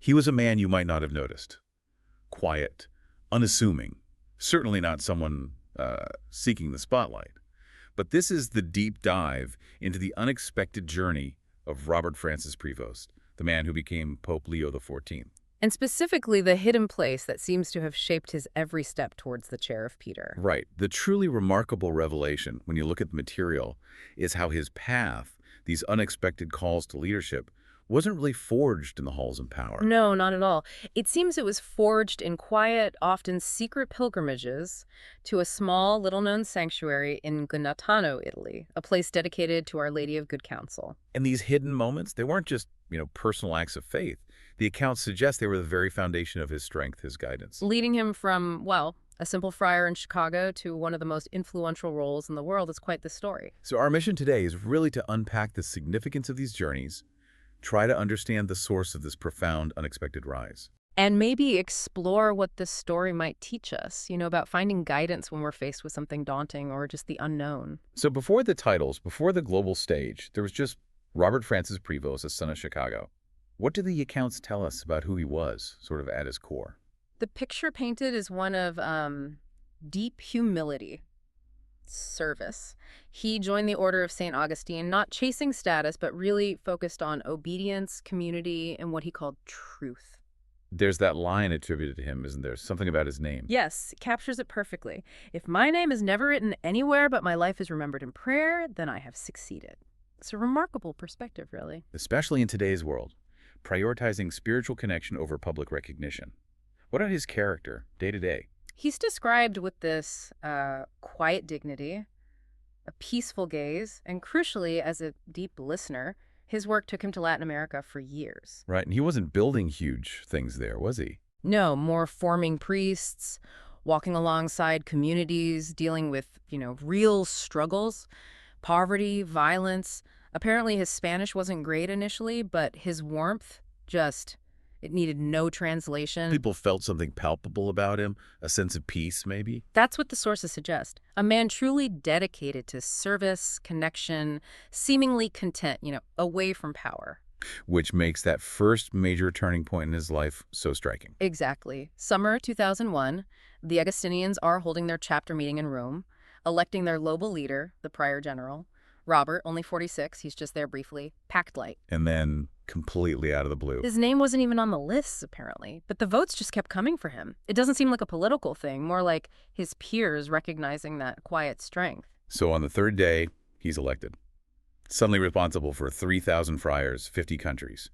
He was a man you might not have noticed. Quiet, unassuming, certainly not someone seeking the spotlight. But this is the deep dive into the unexpected journey of Robert Francis Prevost, the man who became Pope Leo XIV. And specifically the hidden place that seems to have shaped his every step towards the chair of Peter. Right. The truly remarkable revelation, when you look at the material, is how his path, these unexpected calls to leadership, wasn't really forged in the halls of power. No, not at all. It seems it was forged in quiet, often secret pilgrimages to a small, little-known sanctuary in Guinatano, Italy, a place dedicated to Our Lady of Good Counsel. And these hidden moments, they weren't just, personal acts of faith. The accounts suggest they were the very foundation of his strength, his guidance. Leading him from, well, a simple friar in Chicago to one of the most influential roles in the world is quite the story. So our mission today is really to unpack the significance of these journeys, try to understand the source of this profound, unexpected rise. And maybe explore what this story might teach us, about finding guidance when we're faced with something daunting or just the unknown. So before the titles, before the global stage, there was just Robert Francis Prevost, a son of Chicago. What do the accounts tell us about who he was, sort of at his core? The picture painted is one of deep humility, service. He joined the Order of St. Augustine, not chasing status, but really focused on obedience, community, and what he called truth. There's that line attributed to him, isn't there? Something about his name. Yes, it captures it perfectly. If my name is never written anywhere but my life is remembered in prayer, then I have succeeded. It's a remarkable perspective, really. Especially in today's world, prioritizing spiritual connection over public recognition. What about his character, day to day? He's described with this quiet dignity, a peaceful gaze, and crucially, as a deep listener. His work took him to Latin America for years. Right, and he wasn't building huge things there, was he? No, more forming priests, walking alongside communities, dealing with, real struggles, poverty, violence. Apparently his Spanish wasn't great initially, but his warmth it needed no translation. People felt something palpable about him, a sense of peace, maybe? That's what the sources suggest. A man truly dedicated to service, connection, seemingly content, away from power. Which makes that first major turning point in his life so striking. Exactly. Summer 2001, the Augustinians are holding their chapter meeting in Rome, electing their global leader, the prior general. Robert, only 46, he's just there briefly, packed light. And then completely out of the blue. His name wasn't even on the lists, apparently, but the votes just kept coming for him. It doesn't seem like a political thing, more like his peers recognizing that quiet strength. So on the third day, he's elected. Suddenly responsible for 3,000 friars, 50 countries.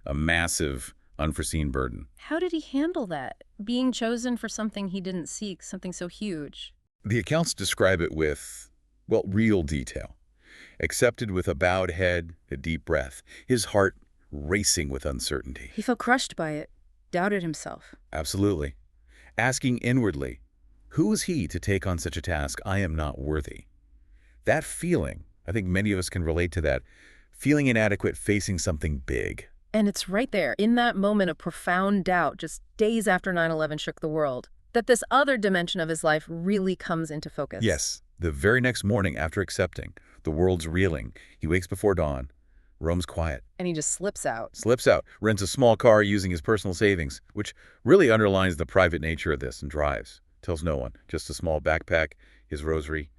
A massive, unforeseen burden. How did he handle that? Being chosen for something he didn't seek, something so huge. The accounts describe it with, real detail. Accepted with a bowed head, a deep breath, his heart racing with uncertainty. He felt crushed by it, doubted himself. Absolutely. Asking inwardly, who is he to take on such a task I am not worthy? That feeling, I think many of us can relate to that, feeling inadequate facing something big. And it's right there, in that moment of profound doubt, just days after 9/11 shook the world, that this other dimension of his life really comes into focus. Yes, the very next morning after accepting, the world's reeling. He wakes before dawn. Rome's quiet. And he just slips out. Rents a small car using his personal savings, which really underlines the private nature of this, and drives. Tells no one. Just a small backpack, his rosary.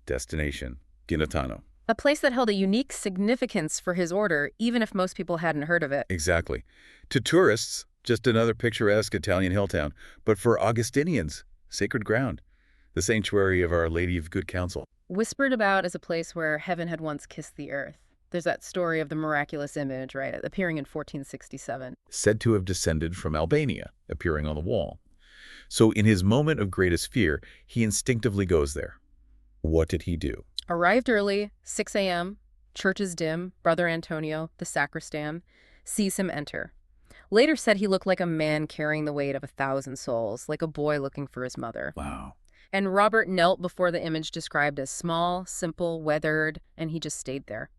Destination, Guinatano. A place that held a unique significance for his order, even if most people hadn't heard of it. Exactly. To tourists, just another picturesque Italian hill town. But for Augustinians, sacred ground. The sanctuary of Our Lady of Good Counsel. Whispered about as a place where heaven had once kissed the earth. There's that story of the miraculous image, right, appearing in 1467. Said to have descended from Albania, appearing on the wall. So in his moment of greatest fear, he instinctively goes there. What did he do? Arrived early, 6 a.m., church is dim, Brother Antonio, the sacristan, sees him enter. Later said he looked like a man carrying the weight of 1,000 souls, like a boy looking for his mother. Wow. And Robert knelt before the image described as small, simple, weathered, and he just stayed there.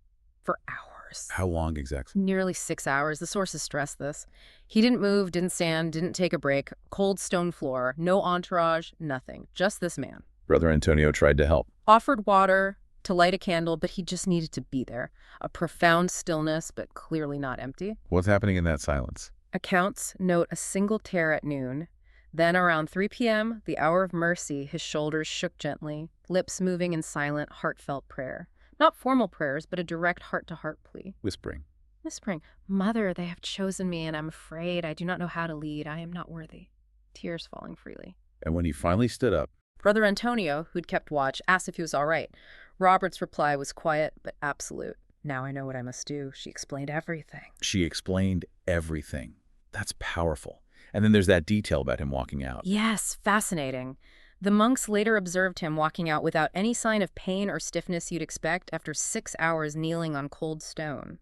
For hours. How long exactly? Nearly 6 hours. The sources stress this. He didn't move, didn't stand, didn't take a break. Cold stone floor, no entourage, nothing. Just this man. Brother Antonio tried to help. Offered water, to light a candle, but he just needed to be there. A profound stillness, but clearly not empty. What's happening in that silence? Accounts note a single tear at noon. Then around 3 p.m., the hour of mercy, his shoulders shook gently, lips moving in silent, heartfelt prayer. Not formal prayers, but a direct heart-to-heart plea. Whispering. Whispering, "Mother, they have chosen me, and I'm afraid I do not know how to lead. I am not worthy." Tears falling freely. And when he finally stood up, Brother Antonio, who'd kept watch, asked if he was all right. Robert's reply was quiet but absolute. "Now I know what I must do." She explained everything. she explained everything. That's powerful. And then there's that detail about him walking out. Yes, fascinating. The monks later observed him walking out without any sign of pain or stiffness you'd expect after 6 hours kneeling on cold stone.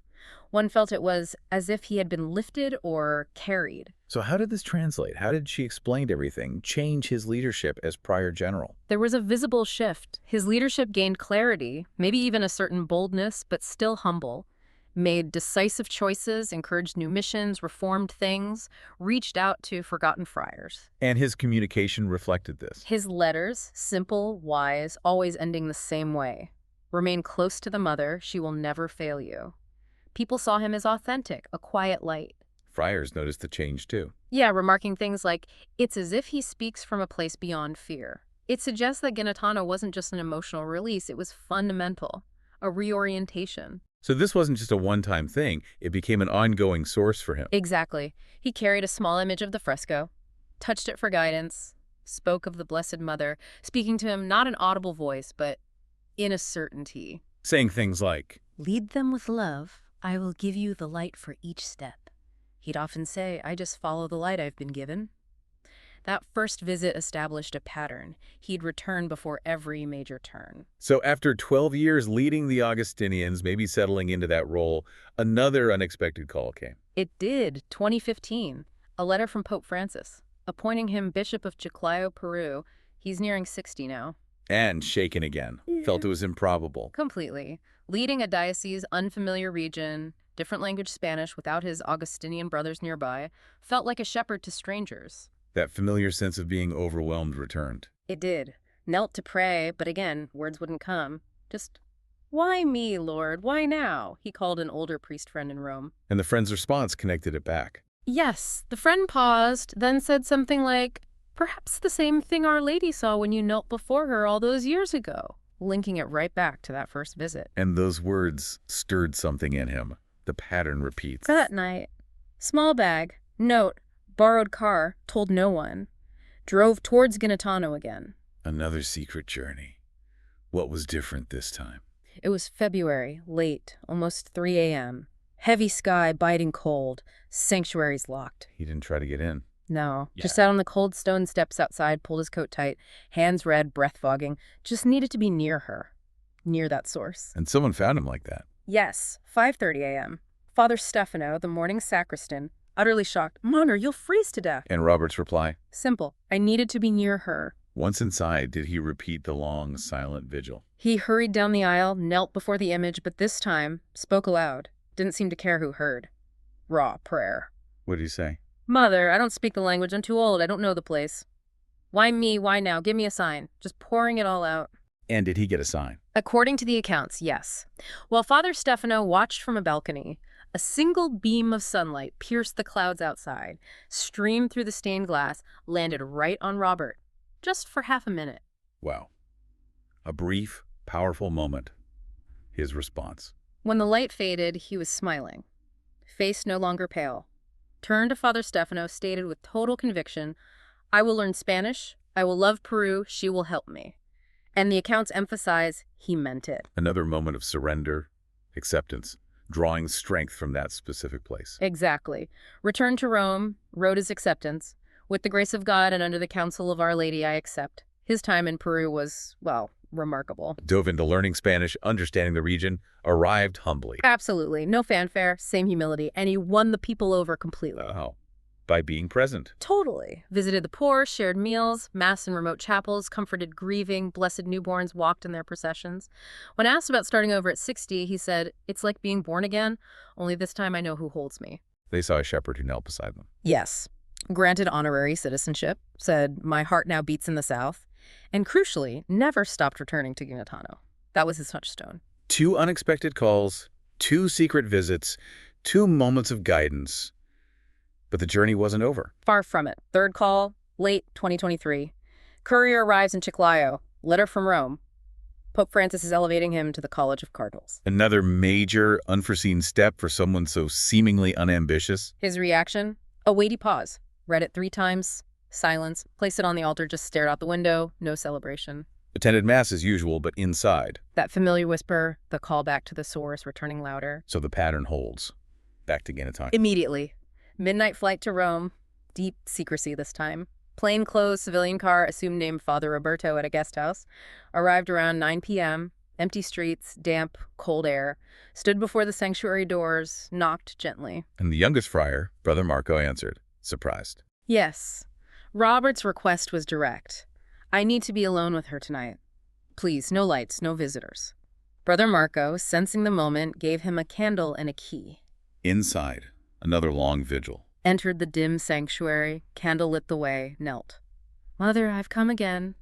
One felt it was as if he had been lifted or carried. So how did this translate? How did she explain everything, change his leadership as prior general? There was a visible shift. His leadership gained clarity, maybe even a certain boldness, but still humble. Made decisive choices, encouraged new missions, reformed things, reached out to forgotten friars. And his communication reflected this. His letters, simple, wise, always ending the same way. "Remain close to the mother, she will never fail you." People saw him as authentic, a quiet light. Friars noticed the change too. Yeah, remarking things like, "It's as if he speaks from a place beyond fear." It suggests that Guinatano wasn't just an emotional release, it was fundamental, a reorientation. So this wasn't just a one-time thing. It became an ongoing source for him. Exactly. He carried a small image of the fresco, touched it for guidance, spoke of the Blessed Mother, speaking to him not in audible voice, but in a certainty. Saying things like, "Lead them with love. I will give you the light for each step." He'd often say, "I just follow the light I've been given." That first visit established a pattern. He'd return before every major turn. so after 12 years leading the Augustinians, maybe settling into that role, another unexpected call came. It did, 2015, a letter from Pope Francis, appointing him Bishop of Chiclayo, Peru. He's nearing 60 now. And shaken again. Felt it was improbable. Completely. Leading a diocese, unfamiliar region, different language Spanish without his Augustinian brothers nearby, felt like a shepherd to strangers. That familiar sense of being overwhelmed returned. It did. Knelt to pray, but again, words wouldn't come. Just, "Why me, Lord? Why now?" he called an older priest friend in Rome. And the friend's response connected it back. Yes, the friend paused, then said something like, "Perhaps the same thing Our Lady saw when you knelt before her all those years ago," linking it right back to that first visit. And those words stirred something in him. The pattern repeats. That night, small bag, note, borrowed car, told no one, drove towards Guinatano again. Another secret journey. What was different this time? It was February, late, almost 3 a.m. Heavy sky, biting cold, sanctuaries locked. He didn't try to get in. No, Yeah. just sat on the cold stone steps outside, pulled his coat tight, hands red, breath fogging, just needed to be near her, near that source. And someone found him like that. Yes, 5:30 a.m. Father Stefano, the morning sacristan, utterly shocked. "Monner, you'll freeze to death." And Robert's reply? Simple. "I needed to be near her." Once inside, did he repeat the long, silent vigil? He hurried down the aisle, knelt before the image, but this time spoke aloud. Didn't seem to care who heard. Raw prayer. What did he say? "Mother, I don't speak the language. I'm too old. I don't know the place. Why me? Why now? Give me a sign." Just pouring it all out. And did he get a sign? According to the accounts, yes. While Father Stefano watched from a balcony, a single beam of sunlight pierced the clouds outside, streamed through the stained glass, landed right on Robert, just for half a minute. Wow. A brief, powerful moment. His response. When the light faded, he was smiling, face no longer pale. Turned to Father Stefano, stated with total conviction, "I will learn Spanish, I will love Peru, she will help me." And the accounts emphasize he meant it. Another moment of surrender, acceptance, drawing strength from that specific place. Exactly. Returned to Rome, wrote his acceptance. "With the grace of God and under the counsel of Our Lady, I accept." His time in Peru was, well, remarkable. Dove into learning Spanish, understanding the region, arrived humbly. Absolutely. No fanfare, same humility, and he won the people over completely. How? By being present. Totally. Visited the poor, shared meals, mass in remote chapels, comforted grieving, blessed newborns walked in their processions. When asked about starting over at 60, he said, "It's like being born again, only this time I know who holds me." They saw a shepherd who knelt beside them. Yes. Granted honorary citizenship, said, "My heart now beats in the South," and crucially, never stopped returning to Guinatano. That was his touchstone. 2 unexpected calls, 2 secret visits, 2 moments of guidance. But the journey wasn't over. Far from it. Third call, late 2023. Courier arrives in Chiclayo. Letter from Rome. Pope Francis is elevating him to the College of Cardinals. Another major, unforeseen step for someone so seemingly unambitious. His reaction? A weighty pause. Read it 3 times. Silence. Placed it on the altar, just stared out the window. No celebration. Attended Mass as usual, but inside. That familiar whisper, the call back to the source, returning louder. So the pattern holds. Back to Guinatano. Immediately. Midnight flight to Rome. Deep secrecy this time. Plainclothes civilian car, assumed name Father Roberto, at a guest house. Arrived around 9 p.m. Empty streets, damp, cold air. Stood before the sanctuary doors, knocked gently. And the youngest friar, Brother Marco, answered, surprised. Yes. Robert's request was direct. I need to be alone with her tonight. Please, no lights, no visitors. Brother Marco, sensing the moment, gave him a candle and a key. Inside, another long vigil. Entered the dim sanctuary, candle lit the way, knelt. Mother, I've come again.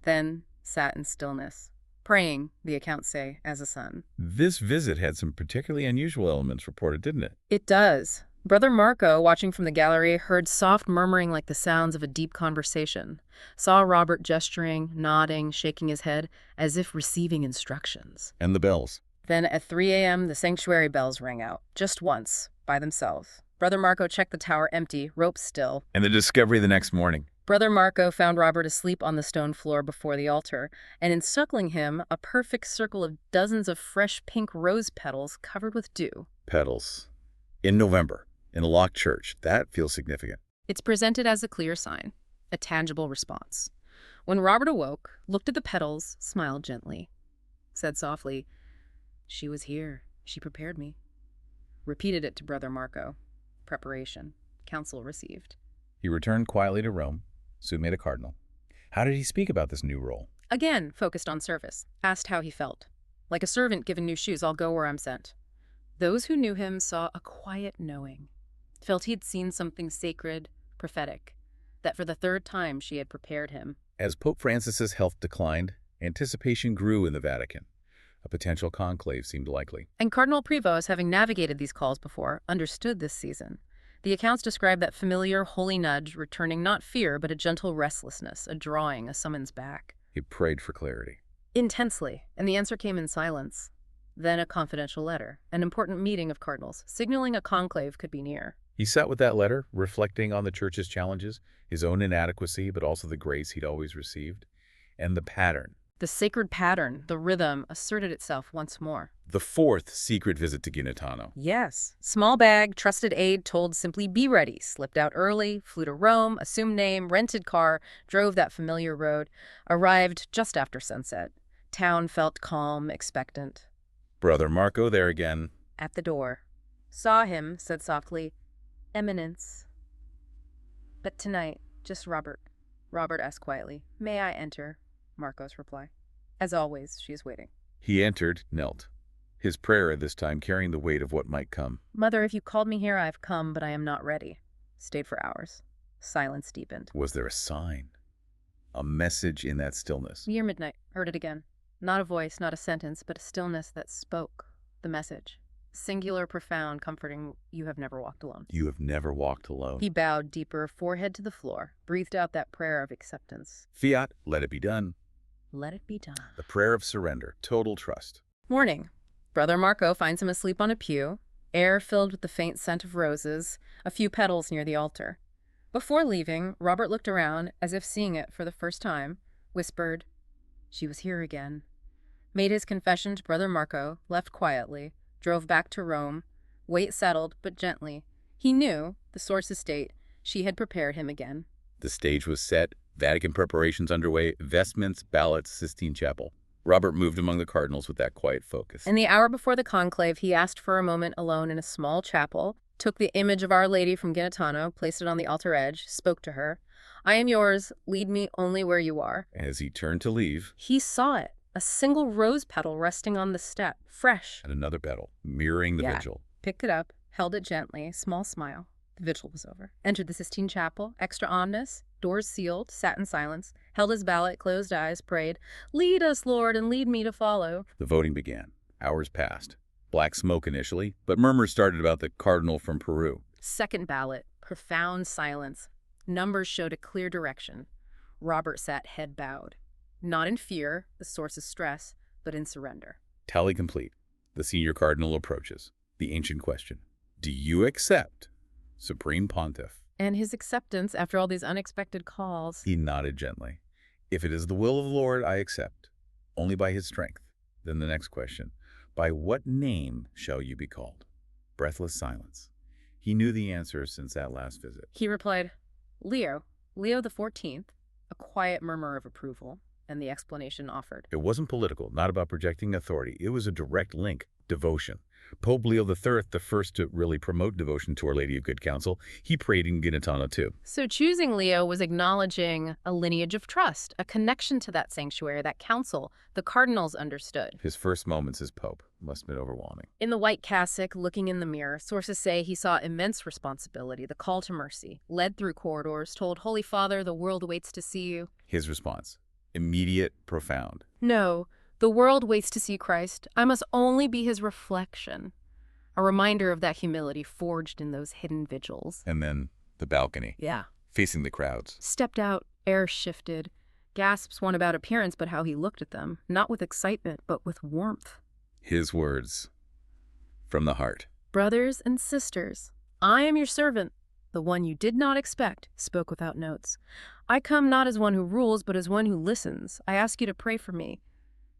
Then sat in stillness, praying, the accounts say, as a son. This visit had some particularly unusual elements reported, didn't it? It does. Brother Marco, watching from the gallery, heard soft murmuring like the sounds of a deep conversation. Saw Robert gesturing, nodding, shaking his head, as if receiving instructions. And the bells. Then at 3 a.m., the sanctuary bells rang out, just once, by themselves. Brother Marco checked the tower empty, ropes still. And the discovery the next morning. Brother Marco found Robert asleep on the stone floor before the altar, and encircling him, a perfect circle of dozens of fresh pink rose petals covered with dew. Petals. In November, in a locked church. That feels significant. It's presented as a clear sign, a tangible response. When Robert awoke, looked at the petals, smiled gently, said softly, "She was here. She prepared me." Repeated it to Brother Marco. Preparation. Counsel received. He returned quietly to Rome, soon made a cardinal. How did he speak about this new role? Again, focused on service. Asked how he felt. Like a servant given new shoes, I'll go where I'm sent. Those who knew him saw a quiet knowing. Felt he'd seen something sacred, prophetic. That for the 3rd time she had prepared him. As Pope Francis's health declined, anticipation grew in the Vatican. A potential conclave seemed likely. And Cardinal Prevost, having navigated these calls before, understood this season. The accounts describe that familiar holy nudge, returning not fear, but a gentle restlessness, a drawing, a summons back. He prayed for clarity. Intensely, and the answer came in silence. Then a confidential letter, an important meeting of cardinals, signaling a conclave could be near. He sat with that letter, reflecting on the Church's challenges, his own inadequacy, but also the grace he'd always received, and the pattern. The sacred pattern, the rhythm, asserted itself once more. The 4th secret visit to Guinatano. Yes. Small bag, trusted aide told simply be ready. Slipped out early, flew to Rome, assumed name, rented car, drove that familiar road. Arrived just after sunset. Town felt calm, expectant. Brother Marco there again. At the door. Saw him, said softly, "Eminence." But tonight, just Robert. Robert asked quietly, "May I enter?" Marco's reply. As always, she is waiting. He entered, knelt. His prayer this time carrying the weight of what might come. Mother, if you called me here, I've come, but I am not ready. Stayed for hours. Silence deepened. Was there a sign? A message in that stillness? Near midnight, heard it again. Not a voice, not a sentence, but a stillness that spoke. The message. Singular, profound, comforting. You have never walked alone. You have never walked alone. He bowed deeper, forehead to the floor, breathed out that prayer of acceptance. Fiat, let it be done. Let it be done. The prayer of surrender, total trust. Morning. Brother Marco finds him asleep on a pew, air filled with the faint scent of roses, a few petals near the altar. Before leaving, Robert looked around, as if seeing it for the first time, whispered, "She was here again." Made his confession to Brother Marco, left quietly, drove back to Rome, weight settled, but gently. He knew, the sources state, she had prepared him again. The stage was set, Vatican preparations underway, vestments, ballots, Sistine Chapel. Robert moved among the cardinals with that quiet focus. In the hour before the conclave, he asked for a moment alone in a small chapel, took the image of Our Lady from Guinatano, placed it on the altar edge, spoke to her. "I am yours, lead me only where you are." As he turned to leave, he saw it, a single rose petal resting on the step, fresh. and another petal, mirroring the vigil. Picked it up, held it gently, small smile. The vigil was over. Entered the Sistine Chapel, extra omnis, doors sealed, sat in silence, held his ballot, closed eyes, prayed, "Lead us, Lord, and lead me to follow." The voting began. Hours passed. Black smoke initially, but murmurs started about the cardinal from Peru. Second ballot, Profound silence. Numbers showed a clear direction. Robert sat head bowed. Not in fear, the source of stress, but in surrender. Tally complete. The senior cardinal approaches. The ancient question. Do you accept, Supreme Pontiff? And his acceptance after all these unexpected calls. He nodded gently. If it is the will of the Lord, I accept. Only by his strength. Then the next question. By what name shall you be called? Breathless silence. He knew the answer since that last visit. He replied, Leo XIV, a quiet murmur of approval, and the explanation offered. It wasn't political, not about projecting authority. It was a direct link, devotion. Pope Leo XIII, the first to really promote devotion to Our Lady of Good Counsel, he prayed in Guinatano too. So choosing Leo was acknowledging a lineage of trust, a connection to that sanctuary, that council the cardinals understood. His first moments as Pope must have been overwhelming. In the white cassock, looking in the mirror, sources say he saw immense responsibility, the call to mercy, led through corridors, told, Holy Father, the world waits to see you. His response, immediate, profound. No, the world waits to see Christ. I must only be his reflection. A reminder of that humility forged in those hidden vigils. And then the balcony. Yeah. Facing the crowds. Stepped out, air shifted. Gasps weren't about appearance, but how he looked at them. Not with excitement, but with warmth. His words. From the heart. Brothers and sisters, I am your servant. The one you did not expect, spoke without notes. I come not as one who rules, but as one who listens. I ask you to pray for me,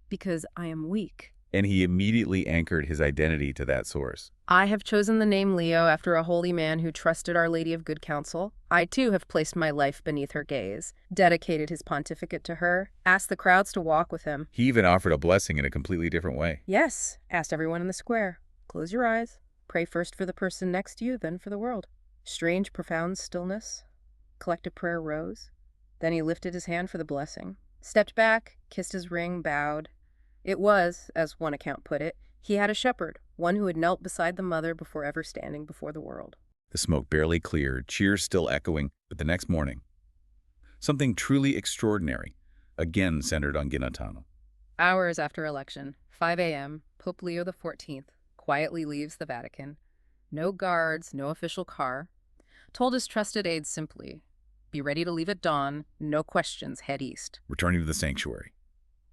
because I am weak. And he immediately anchored his identity to that source. I have chosen the name Leo after a holy man who trusted Our Lady of Good Counsel. I too have placed my life beneath her gaze, dedicated his pontificate to her, asked the crowds to walk with him. He even offered a blessing in a completely different way. Yes, asked everyone in the square. Close your eyes. Pray first for the person next to you, then for the world. Strange, profound stillness. Collective prayer rose. Then he lifted his hand for the blessing, stepped back, kissed his ring, bowed. It was, as one account put it, he had a shepherd, one who had knelt beside the mother before ever standing before the world. The smoke barely cleared, cheers still echoing, but the next morning, something truly extraordinary, again centered on Guinatano. Hours after election, 5 a.m., Pope Leo XIV quietly leaves the Vatican. No guards, no official car. Told his trusted aides simply, be ready to leave at dawn, no questions, head east. Returning to the sanctuary.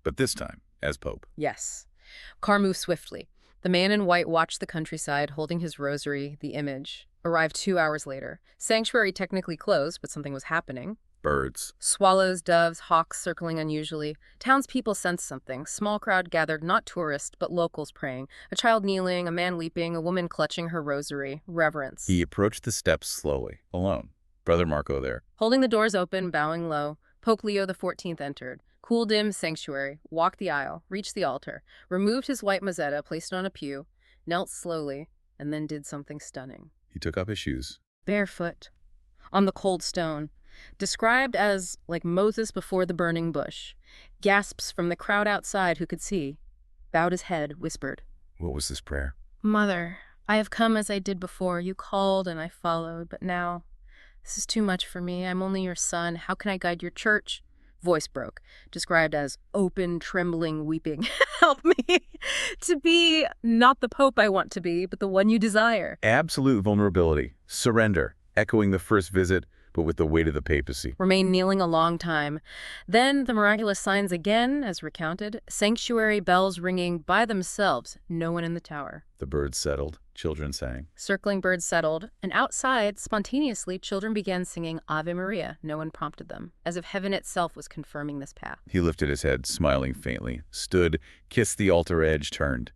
But this time, as Pope. Yes. Car moved swiftly. The man in white watched the countryside, holding his rosary, the image. Arrived 2 hours later. Sanctuary technically closed, but something was happening. Birds. Swallows, doves, hawks circling unusually. Townspeople sensed something. Small crowd gathered, not tourists, but locals praying. A child kneeling, a man weeping, a woman clutching her rosary. Reverence. He approached the steps slowly, alone. Brother Marco there. Holding the doors open, bowing low, Pope Leo XIV entered. Cool, dim sanctuary, walked the aisle, reached the altar, removed his white mozzetta, placed it on a pew, knelt slowly, and then did something stunning. He took off his shoes. Barefoot, on the cold stone, described as like Moses before the burning bush. Gasps from the crowd outside who could see. Bowed his head, whispered, What was this prayer? Mother, I have come as I did before. You called and I followed, but now this is too much for me. I'm only your son. How can I guide your church? Voice broke, described as open, trembling, weeping. Help me to be not the Pope I want to be, but the one you desire. Absolute vulnerability. Surrender. Echoing the first visit, but with the weight of the papacy. Remained kneeling a long time. Then the miraculous signs again, as recounted. Sanctuary bells ringing by themselves. No one in the tower. The birds settled. Children sang. Circling birds settled, and outside, spontaneously, children began singing Ave Maria. No one prompted them, as if heaven itself was confirming this path. He lifted his head, smiling faintly, stood, kissed the altar edge, turned.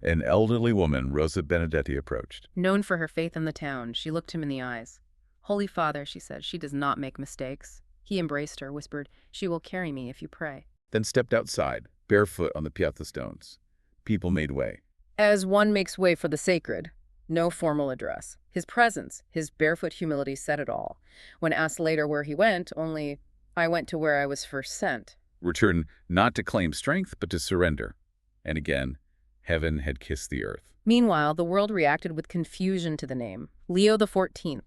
An elderly woman, Rosa Benedetti, approached. Known for her faith in the town, she looked him in the eyes. Holy Father, she said, she does not make mistakes. He embraced her, whispered, she will carry me if you pray. Then stepped outside, barefoot on the piazza stones. People made way. As one makes way for the sacred, no formal address. His presence, his barefoot humility said it all. When asked later where he went, only, I went to where I was first sent. Returned not to claim strength, but to surrender. And again, heaven had kissed the earth. Meanwhile, the world reacted with confusion to the name. Leo XIV.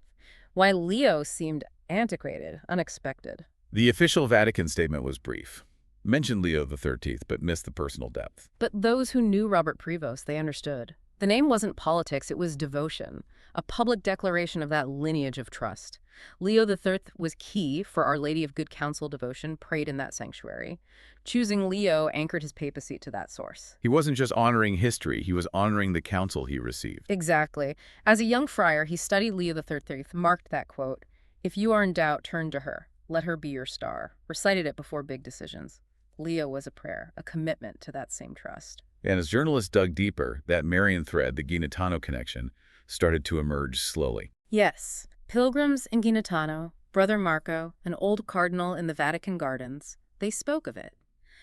Why Leo seemed antiquated, unexpected. The official Vatican statement was brief. Mentioned Leo XIII, but missed the personal depth. But those who knew Robert Prevost, they understood. The name wasn't politics, it was devotion. a public declaration of that lineage of trust. Leo XIII was key for Our Lady of Good Counsel devotion prayed in that sanctuary. Choosing Leo anchored his papacy to that source. He wasn't just honoring history, he was honoring the counsel he received. Exactly. As a young friar, he studied Leo XIII, marked that quote, "If you are in doubt, turn to her. Let her be your star." Recited it before big decisions. Leo was a prayer, a commitment to that same trust. And as journalists dug deeper, that Marian thread, the Guinatano connection, started to emerge slowly. Yes, pilgrims in Guinatano, Brother Marco, an old cardinal in the Vatican gardens, they spoke of it.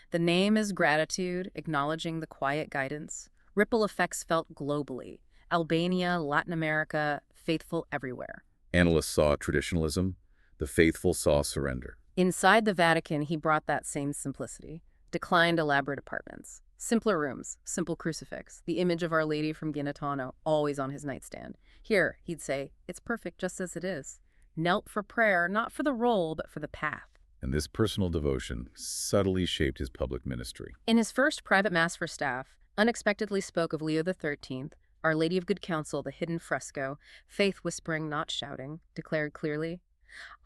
The name is gratitude, acknowledging the quiet guidance. Ripple effects felt globally. Albania, Latin America, faithful everywhere. Analysts saw traditionalism, the faithful saw surrender. Inside the Vatican, he brought that same simplicity. Declined elaborate apartments. Simpler rooms, simple crucifix, the image of Our Lady from Guinatano, always on his nightstand. Here, he'd say, it's perfect just as it is. Knelt for prayer, not for the role, but for the path. And this personal devotion subtly shaped his public ministry. In his first private mass for staff, unexpectedly spoke of Leo XIII, Our Lady of Good Counsel, the hidden fresco, faith whispering, not shouting, declared clearly,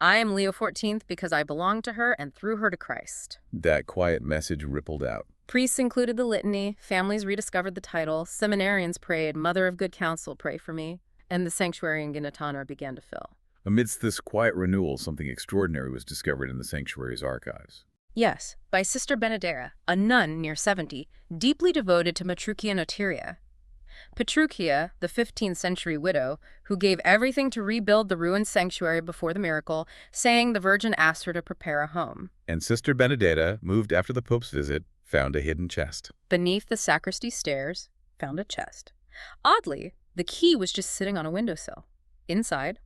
I am Leo XIV because I belong to her and through her to Christ. That quiet message rippled out. Priests included the litany, families rediscovered the title, seminarians prayed, Mother of Good Counsel, pray for me, and the sanctuary in Guinatano began to fill. Amidst this quiet renewal, something extraordinary was discovered in the sanctuary's archives. Yes, by Sister Benedetta, a nun near 70, deeply devoted to Petruchia Notaria. Petruchia, the 15th century widow, who gave everything to rebuild the ruined sanctuary before the miracle, saying the Virgin asked her to prepare a home. And Sister Benedetta, moved after the Pope's visit, found a hidden chest. Beneath the sacristy stairs, found a chest. Oddly, the key was just sitting on a windowsill. Inside,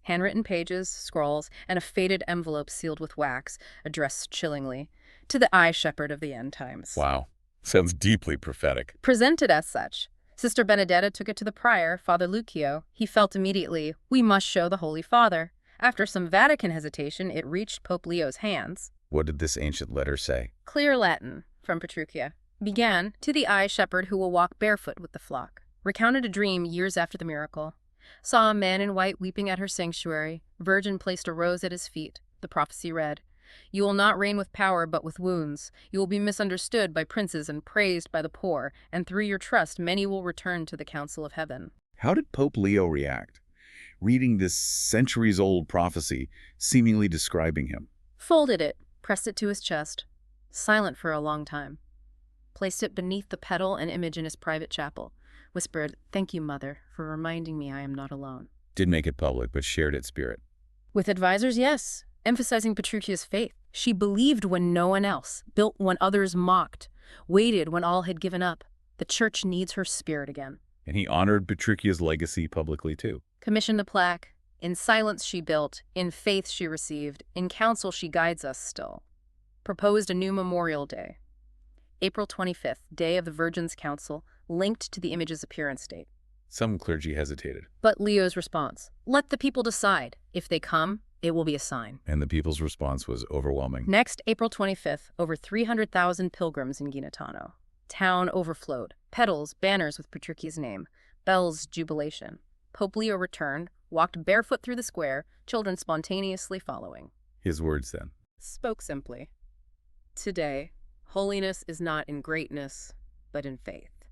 handwritten pages, scrolls, and a faded envelope sealed with wax, addressed chillingly, to the eye shepherd of the end times. Wow. Sounds deeply prophetic. Presented as such, Sister Benedetta took it to the prior, Father Lucio. He felt immediately, we must show the Holy Father. After some Vatican hesitation, it reached Pope Leo's hands. What did this ancient letter say? Clear Latin, from Petruchia. Began, to the eye shepherd who will walk barefoot with the flock. Recounted a dream years after the miracle. Saw a man in white weeping at her sanctuary. Virgin placed a rose at his feet. The prophecy read, you will not reign with power but with wounds. You will be misunderstood by princes and praised by the poor, and through your trust many will return to the council of heaven. How did Pope Leo react, reading this centuries-old prophecy, seemingly describing him? Folded it, pressed it to his chest, silent for a long time. Placed it beneath the petal and image in his private chapel. Whispered, thank you, Mother, for reminding me I am not alone. Didn't make it public, but shared its spirit. With advisors, yes. Emphasizing Petruchia's faith. She believed when no one else, built when others mocked, waited when all had given up. The Church needs her spirit again. And he honored Petruchia's legacy publicly, too. Commissioned a plaque. In silence she built, in faith she received, in counsel she guides us still. Proposed a new memorial day. April 25th, day of the Virgin's Council, linked to the image's appearance date. Some clergy hesitated. But Leo's response, let the people decide. If they come, it will be a sign. And the people's response was overwhelming. Next, April 25th, over 300,000 pilgrims in Guinatano. Town overflowed. Petals, banners with Petruchia's name. Bells, jubilation. Pope Leo returned, walked barefoot through the square, children spontaneously following. His words then. Spoke simply. Today, holiness is not in greatness, but in faith.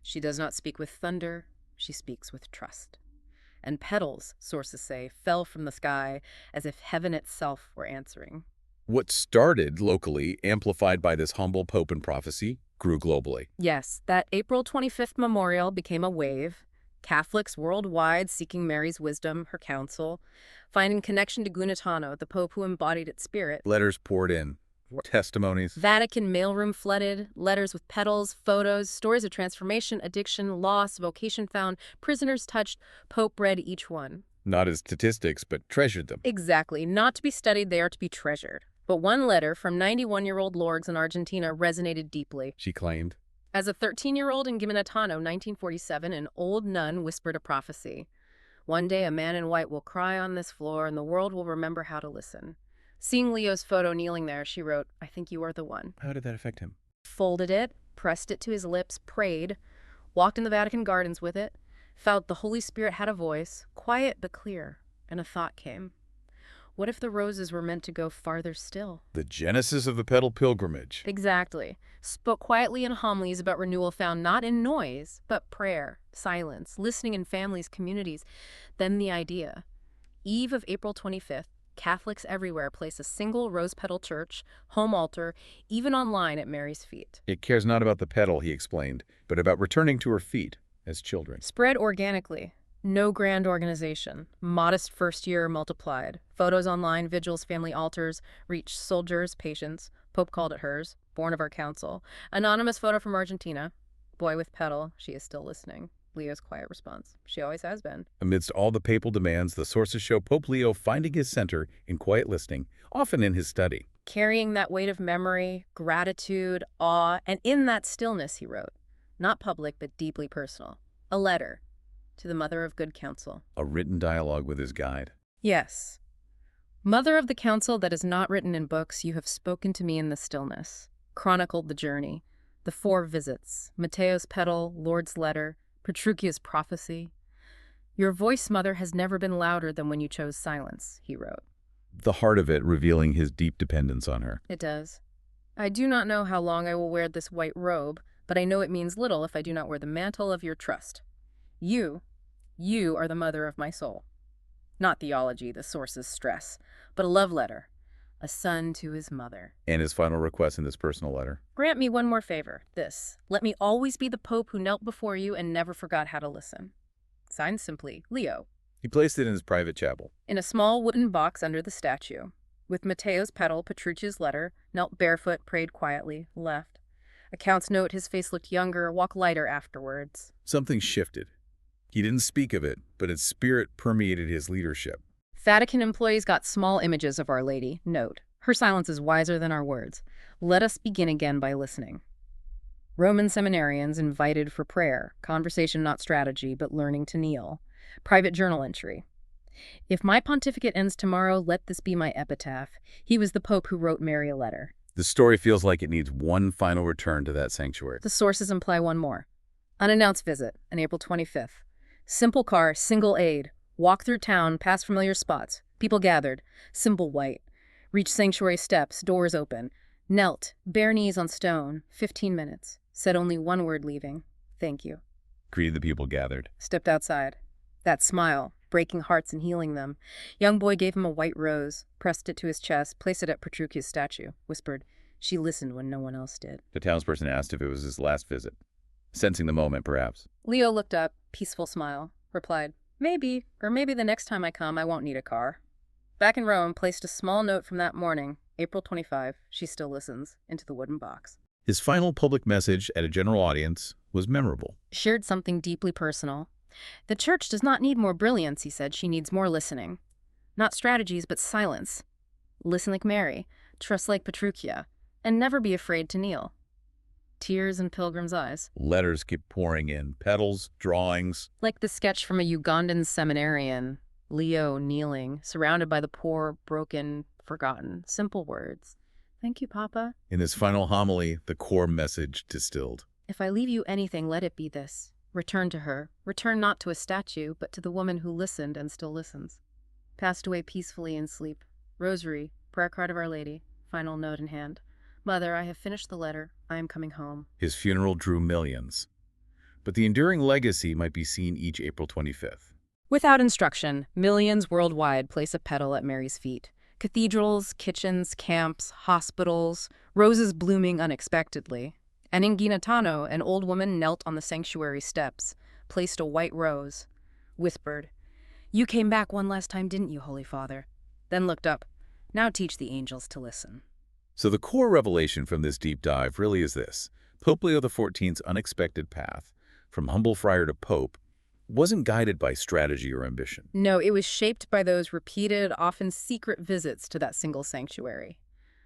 She does not speak with thunder, she speaks with trust. And petals, sources say, fell from the sky as if heaven itself were answering. What started locally, amplified by this humble pope and prophecy, grew globally. Yes, that April 25th memorial became a wave. Catholics worldwide seeking Mary's wisdom, her counsel, finding connection to Guinatano, the pope who embodied its spirit. Letters poured in. Testimonies. Vatican mailroom flooded, letters with petals, photos, stories of transformation, addiction, loss, vocation found, prisoners touched. Pope read each one. Not as statistics, but treasured them. Exactly. Not to be studied, they are to be treasured. But one letter from 91-year-old Lorgs in Argentina resonated deeply. She claimed. As a 13-year-old in Guinatano, 1947, an old nun whispered a prophecy. One day a man in white will cry on this floor and the world will remember how to listen. Seeing Leo's photo kneeling there, she wrote, I think you are the one. How did that affect him? Folded it, pressed it to his lips, prayed, walked in the Vatican gardens with it, Felt the Holy Spirit had a voice, quiet but clear, and a thought came. What if the roses were meant to go farther still? The genesis of the petal pilgrimage. Exactly. Spoke quietly in homilies about renewal found not in noise, but prayer, silence, listening in families, communities. Then the idea. Eve of April 25th, Catholics everywhere place a single rose petal church, home altar, even online at Mary's feet. It cares not about the petal, he explained, but about returning to her feet as children. Spread organically. No grand organization. Modest first year multiplied. Photos online, vigils, family altars, reached soldiers, patients. Pope called it hers, born of our council. Anonymous photo from Argentina. Boy with petal, she is still listening. Leo's quiet response. She always has been. Amidst all the papal demands, the sources show Pope Leo finding his center in quiet listening, often in his study. Carrying that weight of memory, gratitude, awe, and in that stillness he wrote. Not public, but deeply personal. A letter. To the Mother of Good Counsel. A written dialogue with his guide. Yes. Mother of the counsel that is not written in books, you have spoken to me in the stillness, chronicled the journey, the 4 visits, Matteo's petal, Lord's letter, Petruccia's prophecy. Your voice, Mother, has never been louder than when you chose silence, he wrote. The heart of it revealing his deep dependence on her. It does. I do not know how long I will wear this white robe, but I know it means little if I do not wear the mantle of your trust. You are the mother of my soul. Not theology, the source's stress, but a love letter. A son to his mother. And his final request in this personal letter. Grant me one more favor, this. Let me always be the Pope who knelt before you and never forgot how to listen. Signed simply, Leo. He placed it in his private chapel. In a small wooden box under the statue. With Matteo's petal, Petruccia's letter, knelt barefoot, prayed quietly, left. A count's note, his face looked younger, walk lighter afterwards. Something shifted. He didn't speak of it, but its spirit permeated his leadership. Vatican employees got small images of Our Lady. Note, her silence is wiser than our words. Let us begin again by listening. Roman seminarians invited for prayer, conversation not strategy, but learning to kneel. Private journal entry. If my pontificate ends tomorrow, let this be my epitaph. He was the Pope who wrote Mary a letter. The story feels like it needs one final return to that sanctuary. The sources imply one more. Unannounced visit, on April 25th. Simple car, single aid. Walk through town, past familiar spots. People gathered. Symbol white. Reached sanctuary steps, doors open. Knelt, bare knees on stone. 15 minutes. Said only one word leaving. Thank you. Greeted the people gathered. Stepped outside. That smile, breaking hearts and healing them. Young boy gave him a white rose, pressed it to his chest, placed it at Petruccia's statue, whispered, she listened when no one else did. The townsperson asked if it was his last visit. Sensing the moment, perhaps. Leo looked up, peaceful smile, replied, maybe, or maybe the next time I come I won't need a car. Back in Rome, placed a small note from that morning, April 25, she still listens, into the wooden box. His final public message at a general audience was memorable. Shared something deeply personal. The church does not need more brilliance, he said, she needs more listening. Not strategies, but silence. Listen like Mary, trust like Petruccia, and never be afraid to kneel. Tears in pilgrims' eyes. Letters keep pouring in, petals, drawings. Like the sketch from a Ugandan seminarian, Leo kneeling, surrounded by the poor, broken, forgotten, simple words. Thank you, Papa. In his final homily, the core message distilled. If I leave you anything, let it be this. Return to her. Return not to a statue, but to the woman who listened and still listens. Passed away peacefully in sleep. Rosary, prayer card of Our Lady, final note in hand. Mother, I have finished the letter. I am coming home. His funeral drew millions. But the enduring legacy might be seen each April 25th. Without instruction, millions worldwide place a petal at Mary's feet. Cathedrals, kitchens, camps, hospitals, roses blooming unexpectedly. And in Guinatano, an old woman knelt on the sanctuary steps, placed a white rose, whispered, "You came back one last time, didn't you, Holy Father?" Then looked up. "Now teach the angels to listen." So the core revelation from this deep dive really is this. Pope Leo XIV's unexpected path, from humble friar to pope, wasn't guided by strategy or ambition. No, it was shaped by those repeated, often secret visits to that single sanctuary,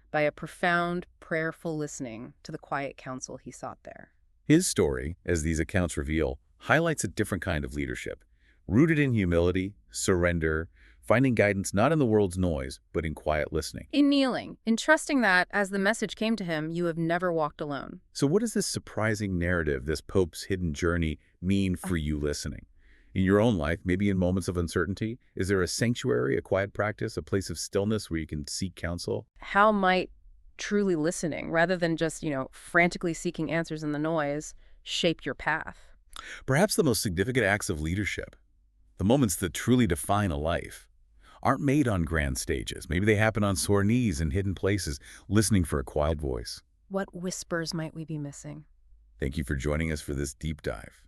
by a profound, prayerful listening to the quiet counsel he sought there. His story, as these accounts reveal, highlights a different kind of leadership, rooted in humility, surrender, finding guidance not in the world's noise, but in quiet listening. In kneeling, in trusting that, as the message came to him, you have never walked alone. So what does this surprising narrative, this Pope's hidden journey, mean for you listening? In your own life, maybe in moments of uncertainty, is there a sanctuary, a quiet practice, a place of stillness where you can seek counsel? How might truly listening, rather than just, frantically seeking answers in the noise, shape your path? Perhaps the most significant acts of leadership, the moments that truly define a life, aren't made on grand stages. Maybe they happen on sore knees in hidden places, listening for a quiet voice. What whispers might we be missing? Thank you for joining us for this deep dive.